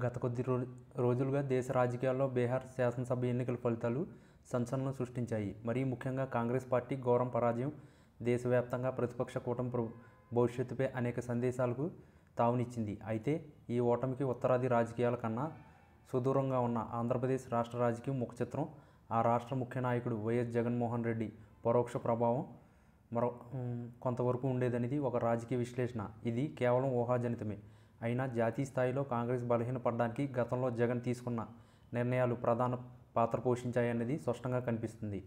గత కొద్ది రోజులుగా దేశ రాజకీయాల్లో బీహార్ శాసనసభ ఎన్నికల ఫలితాలు సంచలనం సృష్టించాయి. మరీ ముఖ్యంగా కాంగ్రెస్ పార్టీ ఘోరం పరాజయం దేశవ్యాప్తంగా ప్రతిపక్ష కూటమి భవిష్యత్తుపై అనేక సందేశాలకు తావునిచ్చింది. అయితే ఈ ఓటమికి ఉత్తరాది రాజకీయాల కన్నా సుదూరంగా ఉన్న ఆంధ్రప్రదేశ్ రాష్ట్ర రాజకీయం ముఖచిత్రం, ఆ రాష్ట్ర ముఖ్య నాయకుడు వైఎస్ జగన్మోహన్ రెడ్డి పరోక్ష ప్రభావం కొంతవరకు ఉండేదనేది ఒక రాజకీయ విశ్లేషణ. ఇది కేవలం ఊహాజనితమే అయినా జాతీయ స్థాయిలో కాంగ్రెస్ బలహీనపడడానికి గతంలో జగన్ తీసుకున్న నిర్ణయాలు ప్రధాన పాత్ర పోషించాయన్నది స్పష్టంగా కనిపిస్తుంది.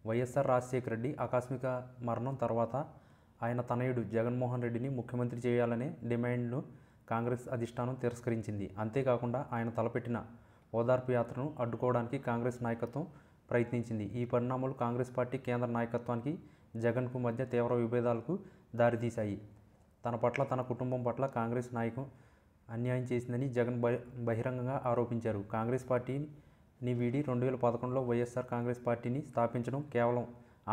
వైఎస్ఆర్ రాజశేఖర రెడ్డి ఆకస్మిక మరణం తర్వాత ఆయన తనయుడు జగన్మోహన్ రెడ్డిని ముఖ్యమంత్రి చేయాలనే డిమాండ్ను కాంగ్రెస్ అధిష్టానం తిరస్కరించింది. అంతేకాకుండా ఆయన తలపెట్టిన ఓదార్పు యాత్రను అడ్డుకోవడానికి కాంగ్రెస్ నాయకత్వం ప్రయత్నించింది. ఈ పరిణామాలు కాంగ్రెస్ పార్టీ కేంద్ర నాయకత్వానికి జగన్కు మధ్య తీవ్ర విభేదాలకు దారితీశాయి. తన పట్ల, తన కుటుంబం పట్ల కాంగ్రెస్ నాయకం అన్యాయం చేసిందని జగన్ బహిరంగంగా ఆరోపించారు. కాంగ్రెస్ పార్టీని వీడి 2011లో వైఎస్ఆర్ కాంగ్రెస్ పార్టీని స్థాపించడం కేవలం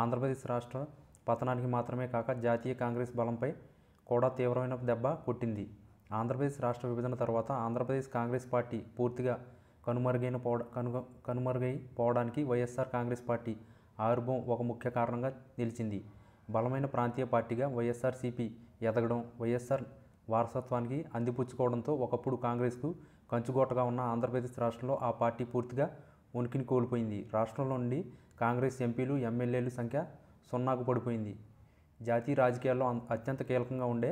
ఆంధ్రప్రదేశ్ రాష్ట్ర పతనానికి మాత్రమే కాక జాతీయ కాంగ్రెస్ బలంపై కూడా తీవ్రమైన దెబ్బ కొట్టింది. ఆంధ్రప్రదేశ్ రాష్ట్ర విభజన తర్వాత ఆంధ్రప్రదేశ్ కాంగ్రెస్ పార్టీ పూర్తిగా కనుమరుగైపోవడానికి వైఎస్ఆర్ కాంగ్రెస్ పార్టీ ఆవిర్భావం ఒక ముఖ్య కారణంగా నిలిచింది. బలమైన ప్రాంతీయ పార్టీగా వైఎస్ఆర్సీపీ ఎదగడం, వైఎస్ఆర్ వారసత్వానికి అందిపుచ్చుకోవడంతో ఒకప్పుడు కాంగ్రెస్కు కంచుకోటగా ఉన్న ఆంధ్రప్రదేశ్ రాష్ట్రంలో ఆ పార్టీ పూర్తిగా ఉనికిని కోల్పోయింది. రాష్ట్రంలో నుండి కాంగ్రెస్ ఎంపీలు, ఎమ్మెల్యేల సంఖ్య సున్నాకు పడిపోయింది. జాతీయ రాజకీయాల్లో అత్యంత కీలకంగా ఉండే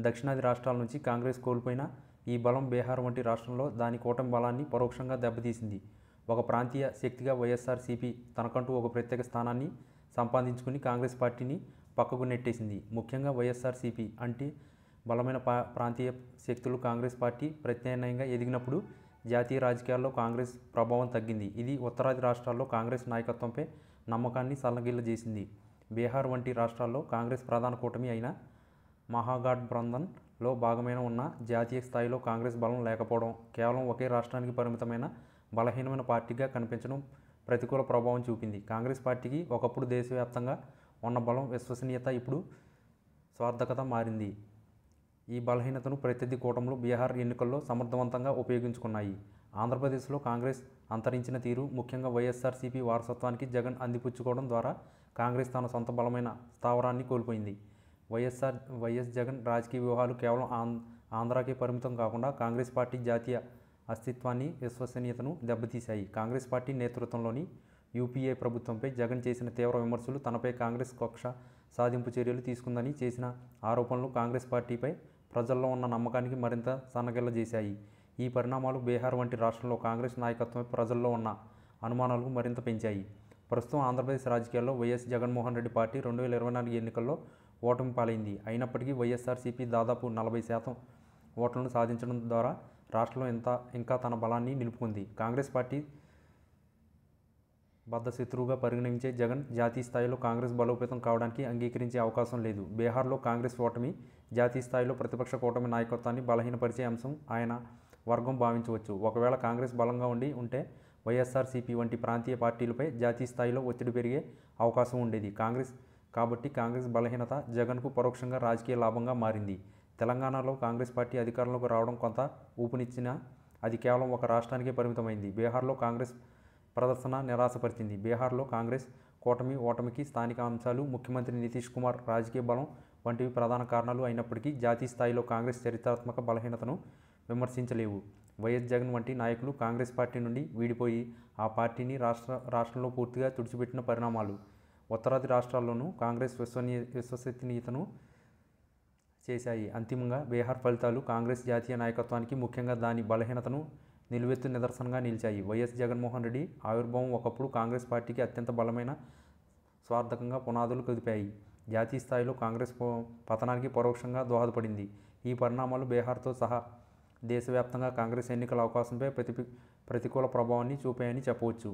దక్షిణాది రాష్ట్రాల నుంచి కాంగ్రెస్ కోల్పోయిన ఈ బలం బీహార్ వంటి రాష్ట్రంలో దాని కూటమి బలాన్ని పరోక్షంగా దెబ్బతీసింది. ఒక ప్రాంతీయ శక్తిగా వైఎస్ఆర్సీపీ తనకంటూ ఒక ప్రత్యేక స్థానాన్ని సంపాదించుకుని కాంగ్రెస్ పార్టీని పక్కకు నెట్టేసింది. ముఖ్యంగా వైఎస్ఆర్సీపీ అంటే బలమైన ప్రాంతీయ శక్తులు కాంగ్రెస్ పార్టీ ప్రత్యామ్నాయంగా ఎదిగినప్పుడు జాతీయ రాజకీయాల్లో కాంగ్రెస్ ప్రభావం తగ్గింది. ఇది ఉత్తరాది రాష్ట్రాల్లో కాంగ్రెస్ నాయకత్వంపై నమ్మకాన్ని సన్నగిల్లజేసింది. బీహార్ వంటి రాష్ట్రాల్లో కాంగ్రెస్ ప్రధాన కూటమి అయిన మహాగఠబంధన్లో భాగమైన ఉన్న జాతీయ స్థాయిలో కాంగ్రెస్ బలం లేకపోవడం, కేవలం ఒకే రాష్ట్రానికి పరిమితమైన బలహీనమైన పార్టీగా కనిపించడం ప్రతికూల ప్రభావం చూపింది. కాంగ్రెస్ పార్టీకి ఒకప్పుడు దేశవ్యాప్తంగా ఉన్న బలం, విశ్వసనీయత ఇప్పుడు స్వార్థకత మారింది. ఈ బలహీనతను ప్రత్యర్థి కూటములు బీహార్ ఎన్నికల్లో సమర్థవంతంగా ఉపయోగించుకున్నాయి. ఆంధ్రప్రదేశ్లో కాంగ్రెస్ అంతరించిన తీరు, ముఖ్యంగా వైఎస్ఆర్సీపీ వారసత్వానికి జగన్ అందిపుచ్చుకోవడం ద్వారా కాంగ్రెస్ తన సొంత బలమైన స్థావరాన్ని కోల్పోయింది. వైఎస్ జగన్ రాజకీయ వ్యూహాలు కేవలం ఆంధ్రాకే పరిమితం కాకుండా కాంగ్రెస్ పార్టీ జాతీయ అస్తిత్వాన్ని, విశ్వసనీయతను దెబ్బతీశాయి. కాంగ్రెస్ పార్టీ నేతృత్వంలోని యూపీఏ ప్రభుత్వంపై జగన్ చేసిన తీవ్ర విమర్శలు, తనపై కాంగ్రెస్ కక్ష సాధింపు చర్యలు తీసుకుందని చేసిన ఆరోపణలు కాంగ్రెస్ పార్టీపై ప్రజల్లో ఉన్న నమ్మకానికి మరింత సన్నగిల్లజేశాయి. ఈ పరిణామాలు బీహార్ వంటి రాష్ట్రంలో కాంగ్రెస్ నాయకత్వంపై ప్రజల్లో ఉన్న అనుమానాలకు మరింత పెంచాయి. ప్రస్తుతం ఆంధ్రప్రదేశ్ రాజకీయాల్లో వైఎస్ జగన్మోహన్ రెడ్డి పార్టీ 2024 ఎన్నికల్లో ఓటమి పాలైంది. అయినప్పటికీ వైఎస్ఆర్సీపీ దాదాపు 40% ఓట్లను సాధించడం ద్వారా రాష్ట్రంలో ఇంకా తన బలాన్ని నిలుపుకుంది. కాంగ్రెస్ పార్టీ బద్ధశత్రువుగా పరిగణించే జగన్ జాతీయ స్థాయిలో కాంగ్రెస్ బలోపేతం కావడానికి అంగీకరించే అవకాశం లేదు. బీహార్లో కాంగ్రెస్ ఓటమి జాతీయ స్థాయిలో ప్రతిపక్ష కూటమి నాయకత్వాన్ని బలహీనపరిచే అంశం ఆయన వర్గం భావించవచ్చు. ఒకవేళ కాంగ్రెస్ బలంగా ఉంటే వైఎస్ఆర్సీపీ వంటి ప్రాంతీయ పార్టీలపై జాతీయ స్థాయిలో ఒత్తిడి పెరిగే అవకాశం ఉండేది. కాబట్టి కాంగ్రెస్ బలహీనత జగన్కు పరోక్షంగా రాజకీయ లాభంగా మారింది. తెలంగాణలో కాంగ్రెస్ పార్టీ అధికారంలోకి రావడం కొంత ఊపునిచ్చినా అది కేవలం ఒక రాష్ట్రానికే పరిమితమైంది. బీహార్లో కాంగ్రెస్ ప్రదర్శన నిరాశపరిచింది. బీహార్లో కాంగ్రెస్ కూటమి ఓటమికి స్థానిక అంశాలు, ముఖ్యమంత్రి నితీష్ కుమార్ రాజకీయ బలం వంటివి ప్రధాన కారణాలు అయినప్పటికీ జాతీయ స్థాయిలో కాంగ్రెస్ చరిత్రాత్మక బలహీనతను విమర్శించలేవు. వైఎస్ జగన్ వంటి నాయకులు కాంగ్రెస్ పార్టీ నుండి వీడిపోయి ఆ పార్టీని రాష్ట్రంలో పూర్తిగా తుడిచిపెట్టిన పరిణామాలు ఉత్తరాది రాష్ట్రాల్లోనూ కాంగ్రెస్ విశ్వసనీయతను చేశాయి. అంతిమంగా బీహార్ ఫలితాలు కాంగ్రెస్ జాతీయ నాయకత్వానికి, ముఖ్యంగా దాని బలహీనతను నిలువెత్తు నిదర్శనంగా నిలిచాయి. వైఎస్ జగన్మోహన్ రెడ్డి ఆవిర్భావం ఒకప్పుడు కాంగ్రెస్ పార్టీకి అత్యంత బలమైన స్వార్థకంగా పునాదులు కదిపాయి. జాతీయ స్థాయిలో కాంగ్రెస్ పతనానికి పరోక్షంగా దోహదపడింది. ఈ పరిణామాలు బీహార్తో సహా దేశవ్యాప్తంగా కాంగ్రెస్ ఎన్నికల అవకాశంపై ప్రతికూల ప్రభావాన్ని చూపాయని చెప్పవచ్చు.